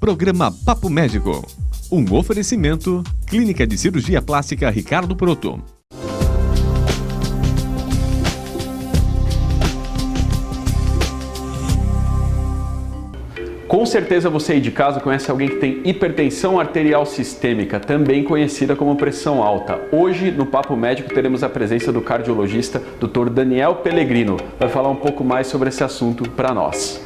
Programa Papo Médico. Um oferecimento, Clínica de Cirurgia Plástica Ricardo Proto. Com certeza você aí de casa conhece alguém que tem hipertensão arterial sistêmica, também conhecida como pressão alta. Hoje, no Papo Médico, teremos a presença do cardiologista Dr. Daniel Pellegrino. Vai falar um pouco mais sobre esse assunto para nós.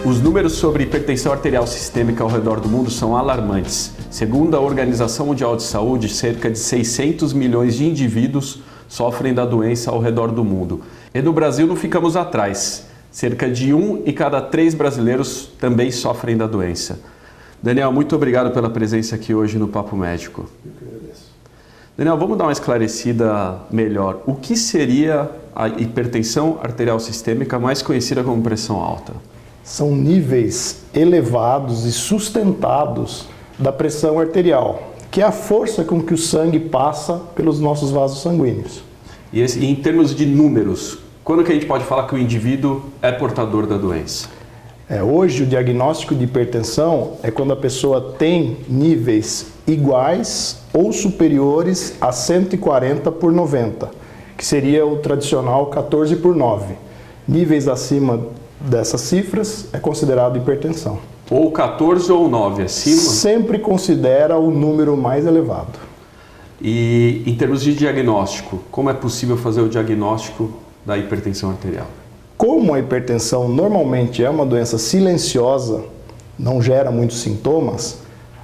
Os números sobre hipertensão arterial sistêmica ao redor do mundo são alarmantes. Segundo a Organização Mundial de Saúde, cerca de 600 milhões de indivíduos sofrem da doença ao redor do mundo. E no Brasil não ficamos atrás. Cerca de 1 em cada 3 brasileiros também sofrem da doença. Daniel, muito obrigado pela presença aqui hoje no Papo Médico. Eu que agradeço. Daniel, vamos dar uma esclarecida melhor. O que seria a hipertensão arterial sistêmica, mais conhecida como pressão alta? São níveis elevados e sustentados da pressão arterial, que é a força com que o sangue passa pelos nossos vasos sanguíneos. E em termos de números, quando que a gente pode falar que o indivíduo é portador da doença? Hoje o diagnóstico de hipertensão é quando a pessoa tem níveis iguais ou superiores a 140/90, que seria o tradicional 14/9. Níveis acima dessas cifras é considerado hipertensão. Ou 14 ou 9 acima? Sempre considera o número mais elevado. E em termos de diagnóstico, como é possível fazer o diagnóstico da hipertensão arterial? Como a hipertensão normalmente é uma doença silenciosa, não gera muitos sintomas,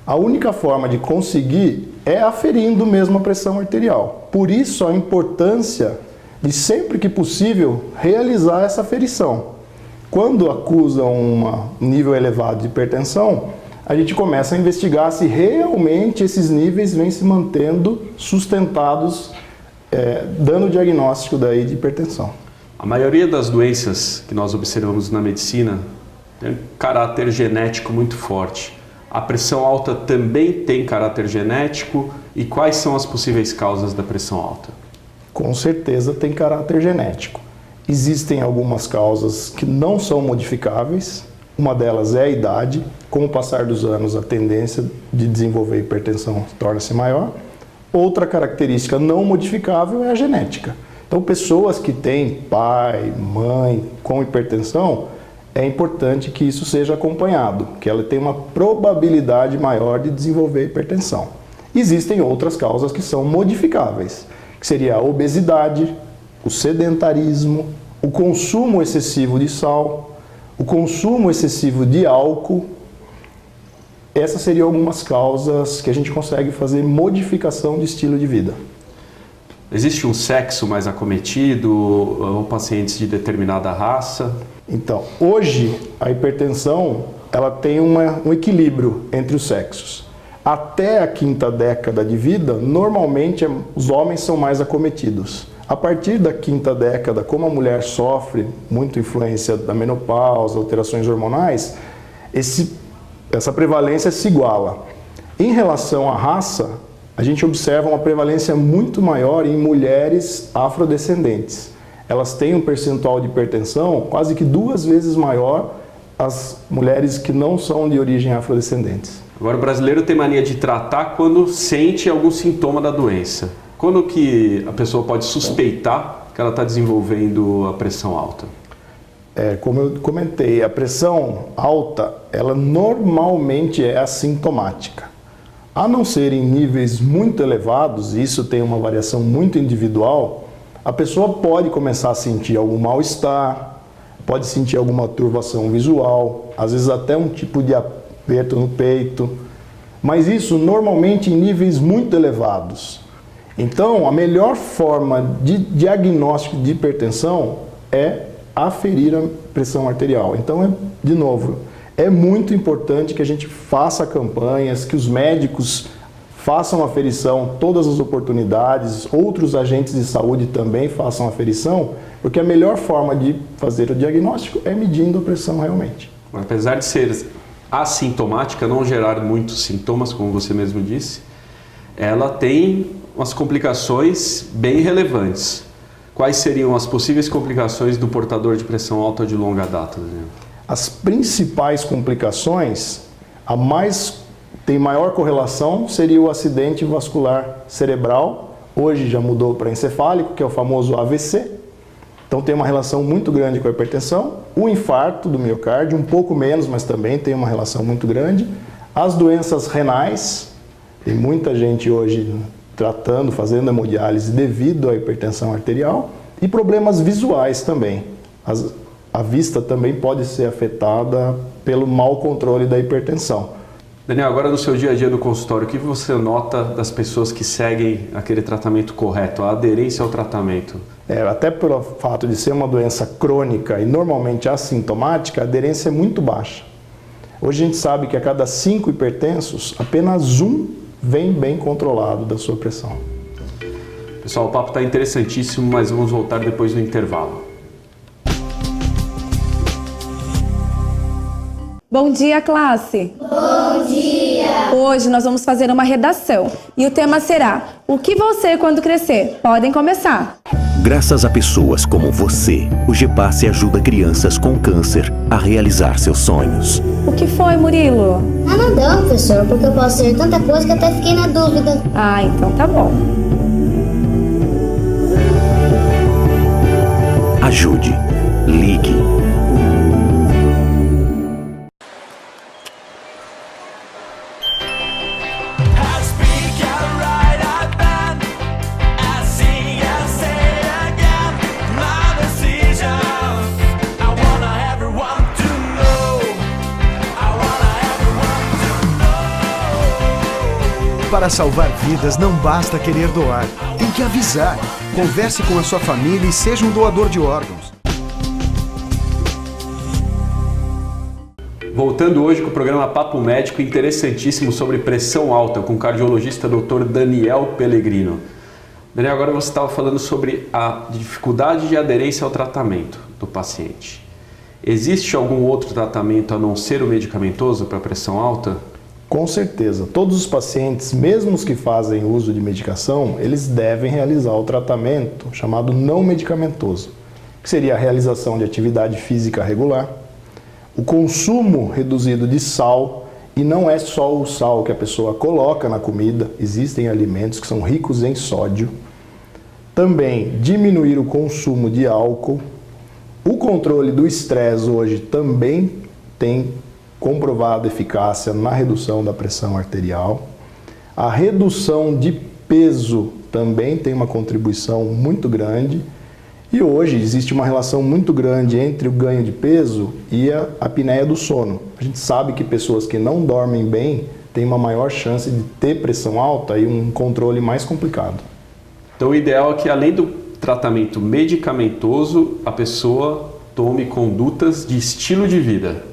a única forma de conseguir é aferindo mesmo a pressão arterial. Por isso a importância de sempre que possível realizar essa aferição. Quando acusam um nível elevado de hipertensão, a gente começa a investigar se realmente esses níveis vêm se mantendo sustentados, dando o diagnóstico daí de hipertensão. A maioria das doenças que nós observamos na medicina tem um caráter genético muito forte. A pressão alta também tem caráter genético? E quais são as possíveis causas da pressão alta? Com certeza tem caráter genético. Existem algumas causas que não são modificáveis, uma delas é a idade. Com o passar dos anos, a tendência de desenvolver hipertensão torna-se maior. Outra característica não modificável é a genética. Então, pessoas que têm pai, mãe com hipertensão, é importante que isso seja acompanhado, que ela tem uma probabilidade maior de desenvolver hipertensão. Existem outras causas que são modificáveis, que seria a obesidade, o sedentarismo, o consumo excessivo de sal, o consumo excessivo de álcool. Essas seriam algumas causas que a gente consegue fazer modificação de estilo de vida. Existe um sexo mais acometido ou pacientes de determinada raça? Então, hoje a hipertensão ela tem um equilíbrio entre os sexos. Até a 5ª década de vida, normalmente os homens são mais acometidos. A partir da 5ª década, como a mulher sofre muita influência da menopausa, alterações hormonais, essa prevalência se iguala. Em relação à raça, a gente observa uma prevalência muito maior em mulheres afrodescendentes. Elas têm um percentual de hipertensão quase que 2 vezes maior as mulheres que não são de origem afrodescendentes. Agora, o brasileiro tem mania de tratar quando sente algum sintoma da doença. Quando que a pessoa pode suspeitar que ela está desenvolvendo a pressão alta? Como eu comentei, a pressão alta, ela normalmente é assintomática. A não ser em níveis muito elevados, e isso tem uma variação muito individual, a pessoa pode começar a sentir algum mal-estar, pode sentir alguma turvação visual, às vezes até um tipo de aperto no peito, mas isso normalmente em níveis muito elevados. Então, a melhor forma de diagnóstico de hipertensão é aferir a pressão arterial. Então, de novo, é muito importante que a gente faça campanhas, que os médicos façam aferição todas as oportunidades, outros agentes de saúde também façam aferição, porque a melhor forma de fazer o diagnóstico é medindo a pressão realmente. Apesar de ser assintomática, não gerar muitos sintomas, como você mesmo disse, ela tem umas complicações bem relevantes. quais seriam as possíveis complicações do portador de pressão alta de longa data, Daniel? As principais complicações, tem maior correlação, seria o acidente vascular cerebral. Hoje já mudou para encefálico, que é o famoso AVC. Então tem uma relação muito grande com a hipertensão. O infarto do miocárdio, um pouco menos, mas também tem uma relação muito grande. As doenças renais, tem muita gente hoje tratando, fazendo hemodiálise devido à hipertensão arterial. E problemas visuais também. A vista também pode ser afetada pelo mau controle da hipertensão. Daniel, agora no seu dia a dia no consultório, o que você nota das pessoas que seguem aquele tratamento correto, a aderência ao tratamento? Até pelo fato de ser uma doença crônica e normalmente assintomática, a aderência é muito baixa. Hoje a gente sabe que a cada 5 hipertensos, apenas 1 vem bem controlado da sua pressão. Pessoal, o papo está interessantíssimo, mas vamos voltar depois do intervalo. Bom dia, classe! Bom dia! Hoje nós vamos fazer uma redação e o tema será: o que vou ser quando crescer? Podem começar! Graças a pessoas como você, o GEPASSE ajuda crianças com câncer a realizar seus sonhos. O que foi, Murilo? Não, professor, porque eu posso ser tanta coisa que até fiquei na dúvida. Ah, então tá bom. Ajude. Ligue. Para salvar vidas, não basta querer doar. Tem que avisar. Converse com a sua família e seja um doador de órgãos. Voltando hoje com o programa Papo Médico interessantíssimo sobre pressão alta com o cardiologista Dr. Daniel Pellegrino. Daniel, agora você estava falando sobre a dificuldade de aderência ao tratamento do paciente. Existe algum outro tratamento a não ser o medicamentoso para pressão alta? Com certeza. Todos os pacientes, mesmo os que fazem uso de medicação, eles devem realizar o tratamento chamado não medicamentoso, que seria a realização de atividade física regular, o consumo reduzido de sal, e não é só o sal que a pessoa coloca na comida, existem alimentos que são ricos em sódio. Também diminuir o consumo de álcool. O controle do estresse hoje também tem comprovada eficácia na redução da pressão arterial. A redução de peso também tem uma contribuição muito grande. E hoje existe uma relação muito grande entre o ganho de peso e a apneia do sono. A gente sabe que pessoas que não dormem bem têm uma maior chance de ter pressão alta e um controle mais complicado. Então o ideal é que, além do tratamento medicamentoso, a pessoa tome condutas de estilo de vida.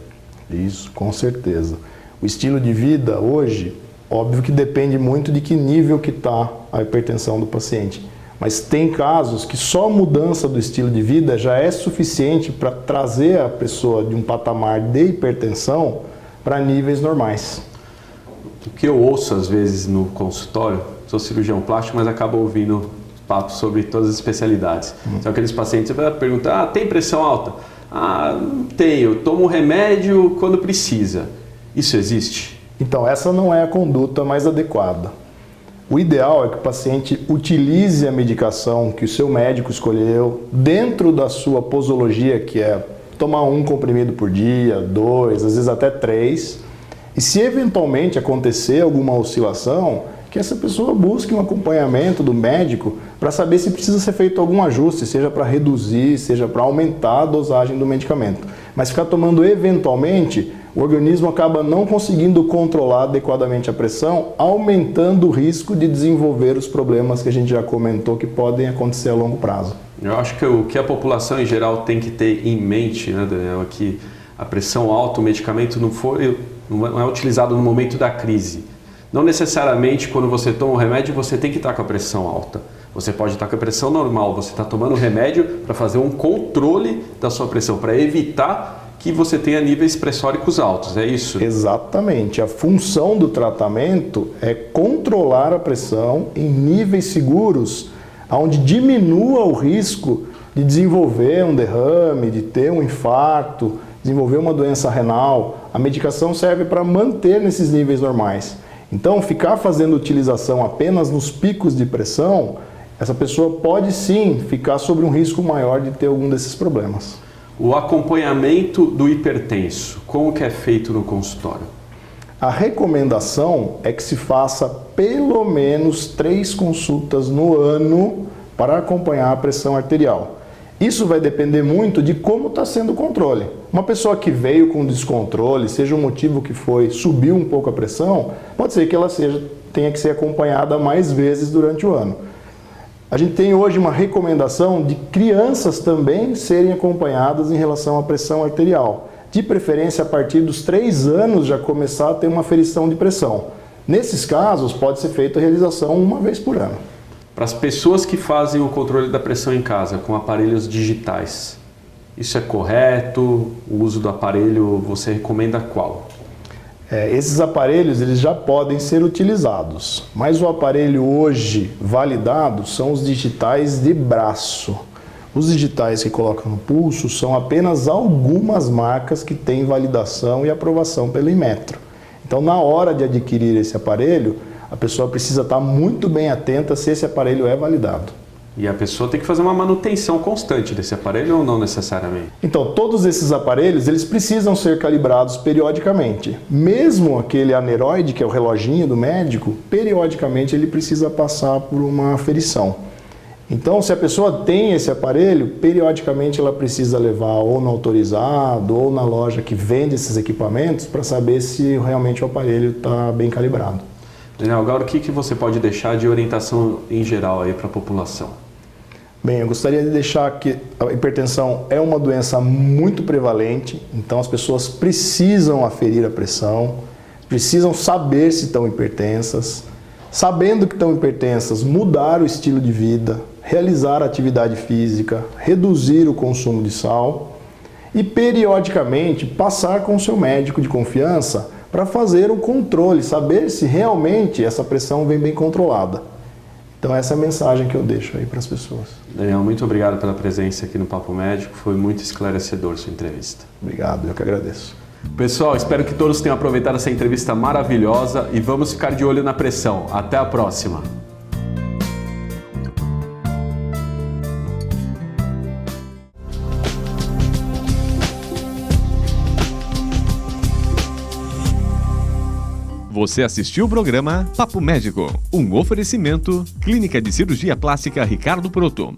Isso, com certeza. O estilo de vida hoje, óbvio que depende muito de que nível que está a hipertensão do paciente. Mas tem casos que só a mudança do estilo de vida já é suficiente para trazer a pessoa de um patamar de hipertensão para níveis normais. O que eu ouço às vezes no consultório, sou cirurgião plástico, mas acabo ouvindo papos sobre todas as especialidades. São aqueles pacientes que perguntam, tem pressão alta? Não tenho, tomo remédio quando precisa. Isso existe? Então, essa não é a conduta mais adequada. O ideal é que o paciente utilize a medicação que o seu médico escolheu dentro da sua posologia, que é tomar 1 comprimido por dia, 2, às vezes até 3. E se eventualmente acontecer alguma oscilação, que essa pessoa busque um acompanhamento do médico para saber se precisa ser feito algum ajuste, seja para reduzir, seja para aumentar a dosagem do medicamento. Mas ficar tomando eventualmente, o organismo acaba não conseguindo controlar adequadamente a pressão, aumentando o risco de desenvolver os problemas que a gente já comentou que podem acontecer a longo prazo. Eu acho que o que a população em geral tem que ter em mente, né, Daniel, é que a pressão alta, o medicamento não é utilizado no momento da crise. Não necessariamente quando você toma um remédio você tem que estar com a pressão alta. Você pode estar com a pressão normal, você está tomando remédio para fazer um controle da sua pressão, para evitar que você tenha níveis pressóricos altos, é isso? Exatamente. A função do tratamento é controlar a pressão em níveis seguros onde diminua o risco de desenvolver um derrame, de ter um infarto, desenvolver uma doença renal. A medicação serve para manter nesses níveis normais. Então, ficar fazendo utilização apenas nos picos de pressão, essa pessoa pode sim ficar sob um risco maior de ter algum desses problemas. O acompanhamento do hipertenso, como que é feito no consultório? A recomendação é que se faça pelo menos 3 consultas no ano para acompanhar a pressão arterial. Isso vai depender muito de como está sendo o controle. Uma pessoa que veio com descontrole, seja o motivo que foi, subiu um pouco a pressão, pode ser que ela tenha que ser acompanhada mais vezes durante o ano. A gente tem hoje uma recomendação de crianças também serem acompanhadas em relação à pressão arterial. De preferência, a partir dos 3 anos já começar a ter uma aferição de pressão. Nesses casos, pode ser feita a realização uma vez por ano. Para as pessoas que fazem o controle da pressão em casa com aparelhos digitais, isso é correto? O uso do aparelho, você recomenda qual? Esses aparelhos eles já podem ser utilizados, mas o aparelho hoje validado são os digitais de braço. Os digitais que colocam no pulso são apenas algumas marcas que têm validação e aprovação pelo Inmetro. Então, na hora de adquirir esse aparelho, a pessoa precisa estar muito bem atenta se esse aparelho é validado. E a pessoa tem que fazer uma manutenção constante desse aparelho ou não necessariamente? Então, todos esses aparelhos, eles precisam ser calibrados periodicamente. Mesmo aquele aneroide, que é o reloginho do médico, periodicamente ele precisa passar por uma aferição. Então, se a pessoa tem esse aparelho, periodicamente ela precisa levar ou no autorizado ou na loja que vende esses equipamentos para saber se realmente o aparelho está bem calibrado. Daniel, agora o que você pode deixar de orientação em geral aí para a população? Bem, eu gostaria de deixar que a hipertensão é uma doença muito prevalente, então as pessoas precisam aferir a pressão, precisam saber se estão hipertensas, sabendo que estão hipertensas, mudar o estilo de vida, realizar atividade física, reduzir o consumo de sal e periodicamente passar com o seu médico de confiança para fazer um controle, saber se realmente essa pressão vem bem controlada. Então essa é a mensagem que eu deixo aí para as pessoas. Daniel, muito obrigado pela presença aqui no Papo Médico, foi muito esclarecedor sua entrevista. Obrigado, eu que agradeço. Pessoal, espero que todos tenham aproveitado essa entrevista maravilhosa e vamos ficar de olho na pressão. Até a próxima! Você assistiu o programa Papo Médico, um oferecimento Clínica de Cirurgia Plástica Ricardo Proto.